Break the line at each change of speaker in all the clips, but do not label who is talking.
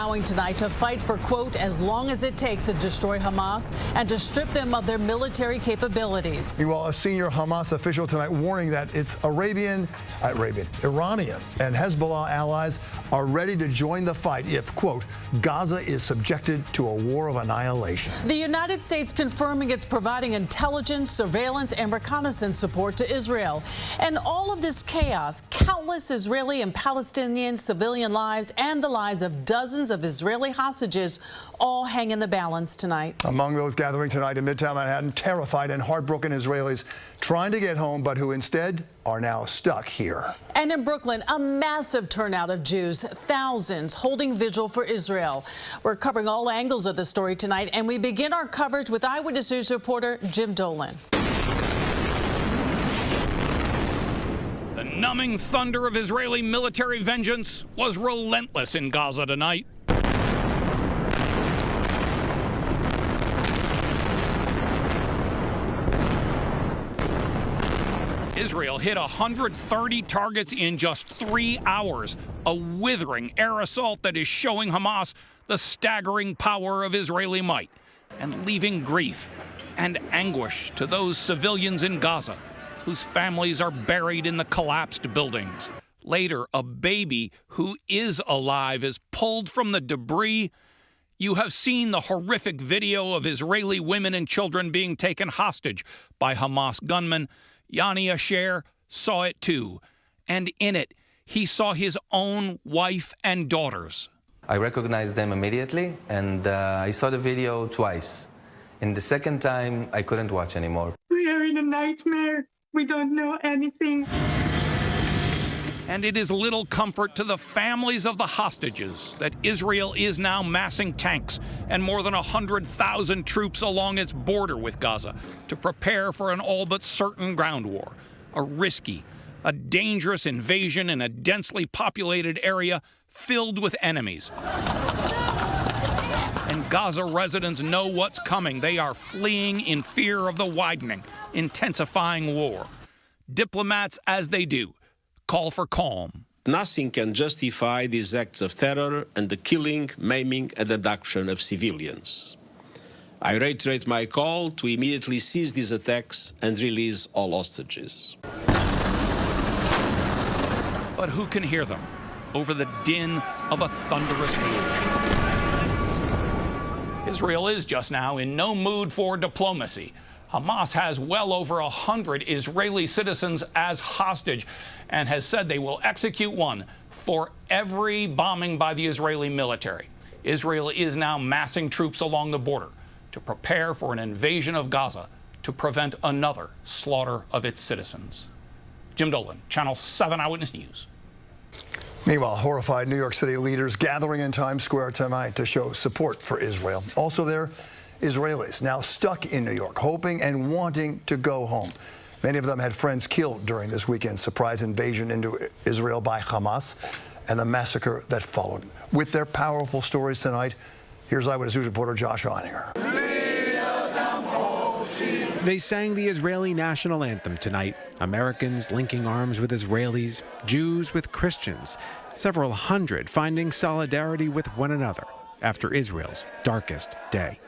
vowing tonight to fight for, quote, as long as it takes to destroy Hamas and to strip them of their military capabilities.
Meanwhile, a senior Hamas official tonight warning that its Iranian, and Hezbollah allies are ready to join the fight if, quote, Gaza is subjected to a war of annihilation.
The United States confirming it's providing intelligence, surveillance, and reconnaissance support to Israel. And all of this chaos, countless Israeli and Palestinian civilian lives and the lives of dozens of Israeli hostages all hang in the balance tonight.
Among those gathering tonight in Midtown Manhattan, terrified and heartbroken Israelis trying to get home, but who instead are now stuck here.
And in Brooklyn, a massive turnout of Jews, thousands holding vigil for Israel. We're covering all angles of the story tonight, and we begin our coverage with Eyewitness News reporter Jim Dolan.
The numbing thunder of Israeli military vengeance was relentless in Gaza tonight. Israel hit 130 targets in just 3 hours, a withering air assault that is showing Hamas the staggering power of Israeli might and leaving grief and anguish to those civilians in Gaza whose families are buried in the collapsed buildings. Later, a baby who is alive is pulled from the debris. You have seen the horrific video of Israeli women and children being taken hostage by Hamas gunmen. Yanni Asher saw it too, and in it, he saw his own wife and daughters.
I recognized them immediately, and I saw the video twice. In the second time, I couldn't watch anymore.
We are in a nightmare. We don't know anything.
And it is little comfort to the families of the hostages that Israel is now massing tanks and more than 100,000 troops along its border with Gaza to prepare for an all but certain ground war, a risky, a dangerous invasion in a densely populated area filled with enemies. And Gaza residents know what's coming. They are fleeing in fear of the widening, intensifying war. Diplomats, as they do, call for calm.
Nothing can justify these acts of terror and the killing, maiming, and abduction of civilians. I reiterate my call to immediately cease these attacks and release all hostages.
But who can hear them over the din of a thunderous war? Israel is just now in no mood for diplomacy. Hamas has well over 100 Israeli citizens as hostage and has said they will execute one for every bombing by the Israeli military. Israel is now massing troops along the border to prepare for an invasion of Gaza to prevent another slaughter of its citizens. Jim Dolan, Channel 7 Eyewitness News.
Meanwhile, horrified New York City leaders gathering in Times Square tonight to show support for Israel. Also there, Israelis now stuck in New York, hoping and wanting to go home. Many of them had friends killed during this weekend's surprise invasion into Israel by Hamas and the massacre that followed. With their powerful stories tonight, here's Eyewitness News reporter Josh Eininger.
They sang the Israeli national anthem tonight. Americans linking arms with Israelis, Jews with Christians, several hundred finding solidarity with one another after Israel's darkest day.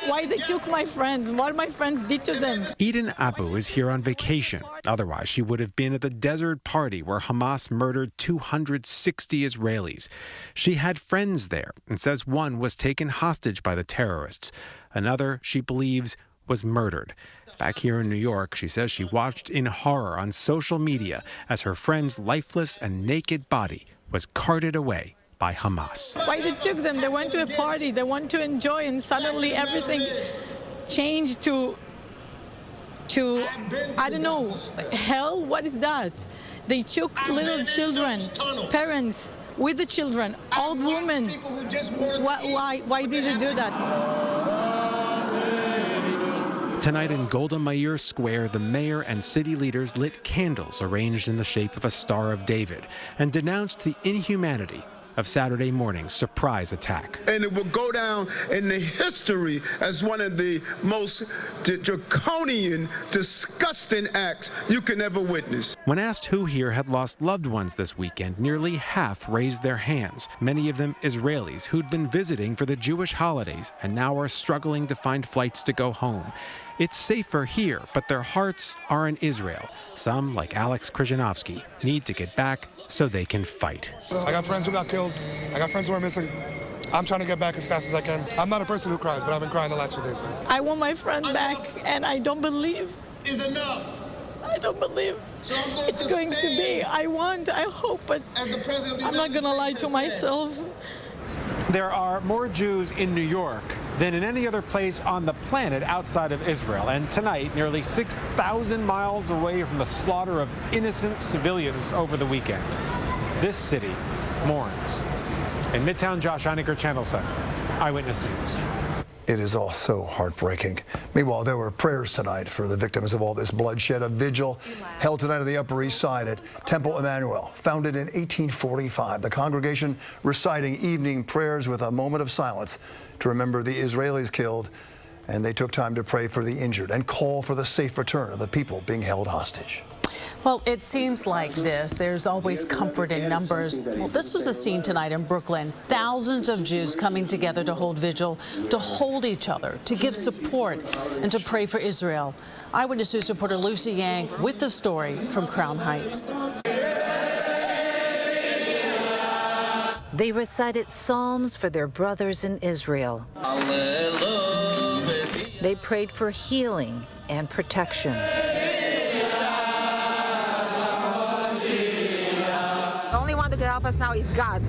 Why they took my friends, what my friends did to them.
Eden Abu is here on vacation. Otherwise, she would have been at the desert party where Hamas murdered 260 Israelis. She had friends there and says one was taken hostage by the terrorists. Another, she believes, was murdered. Back here in New York, she says she watched in horror on social media as her friend's lifeless and naked body was carted away by Hamas.
Why they took them? They went to a party, they want to enjoy, and suddenly everything changed to I don't know, hell? What is that? They took little children, parents with the children, old women. Why did they do that?
Tonight in Golda Meir Square, the mayor and city leaders lit candles arranged in the shape of a Star of David and denounced the inhumanity of Saturday morning's surprise attack.
And it will go down in the history as one of the most draconian, disgusting acts you can ever witness.
When asked who here had lost loved ones this weekend, nearly half raised their hands, many of them Israelis who'd been visiting for the Jewish holidays and now are struggling to find flights to go home. It's safer here, but their hearts are in Israel. Some, like Alex Krzyzanowski, need to get back so they can fight.
I got friends who got killed. I got friends who are missing. I'm trying to get back as fast as I can. I'm not a person who cries, but I've been crying the last few days, man.
I want my friend back, and I don't believe.
Is enough.
I don't believe it's going to be. I hope, but I'm not going to lie to myself.
There are more Jews in New York than in any other place on the planet outside of Israel. And tonight, nearly 6,000 miles away from the slaughter of innocent civilians over the weekend, this city mourns. In Midtown, Josh Einiger, Channel 7, Eyewitness News.
It is all so heartbreaking. Meanwhile, there were prayers tonight for the victims of all this bloodshed. A vigil held tonight on the Upper East Side at Temple Emmanuel, founded in 1845. The congregation reciting evening prayers with a moment of silence to remember the Israelis killed, and they took time to pray for the injured and call for the safe return of the people being held hostage.
Well, it seems like there's always comfort in numbers. Well, this was a scene tonight in Brooklyn. Thousands of Jews coming together to hold vigil, to hold each other, to give support, and to pray for Israel. Eyewitness News reporter Lucy Yang with the story from Crown Heights.
They recited psalms for their brothers in Israel. They prayed for healing and protection.
The only one that can help us now is God.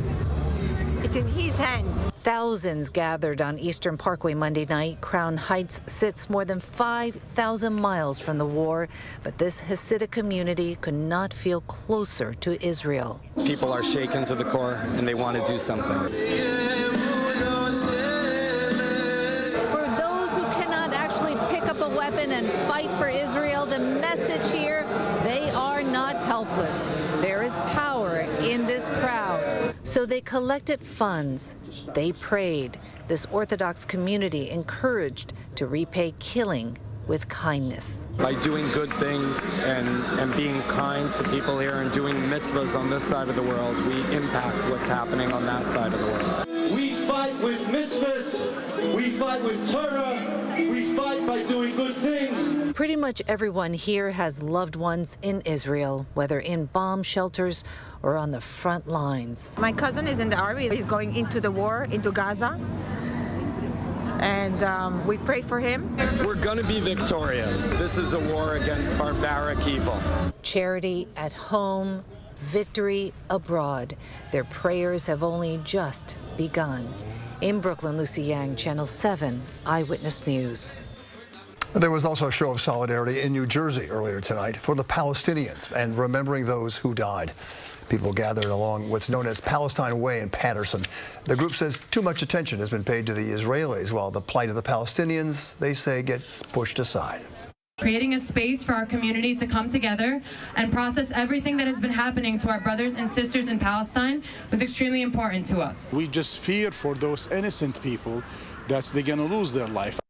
It's in His hand.
Thousands gathered on Eastern Parkway Monday night. Crown Heights sits more than 5,000 miles from the war, but this Hasidic community could not feel closer to Israel.
People are shaken to the core, and they want to do something.
For those who cannot actually pick up a weapon and fight for Israel, the message here, they are not helpless. There is power in this crowd. So they collected funds. They prayed. This Orthodox community encouraged to repay killing with kindness.
By doing good things and being kind to people here and doing mitzvahs on this side of the world, we impact what's happening on that side of the world.
We fight with mitzvahs, we fight with Torah, we fight by doing good things.
Pretty much everyone here has loved ones in Israel, whether in bomb shelters or on the front lines.
My cousin is in the army. He's going into the war, into Gaza. And we pray for him.
We're going to be victorious. This is a war against barbaric evil.
Charity at home, victory abroad. Their prayers have only just begun. In Brooklyn, Lucy Yang, Channel 7, Eyewitness News.
There was also a show of solidarity in New Jersey earlier tonight for the Palestinians and remembering those who died. People gathered along what's known as Palestine Way in Patterson. The group says too much attention has been paid to the Israelis, while the plight of the Palestinians, they say, gets pushed aside.
Creating a space for our community to come together and process everything that has been happening to our brothers and sisters in Palestine was extremely important to us.
We just fear for those innocent people that they're going to lose their life.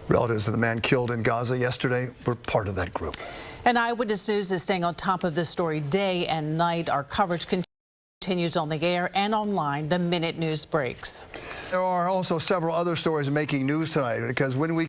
Relatives of the man killed in Gaza yesterday were part of that group.
And Eyewitness News is staying on top of this story day and night. Our coverage continues on the air and online. The minute news breaks.
There are also several other stories making news tonight because when we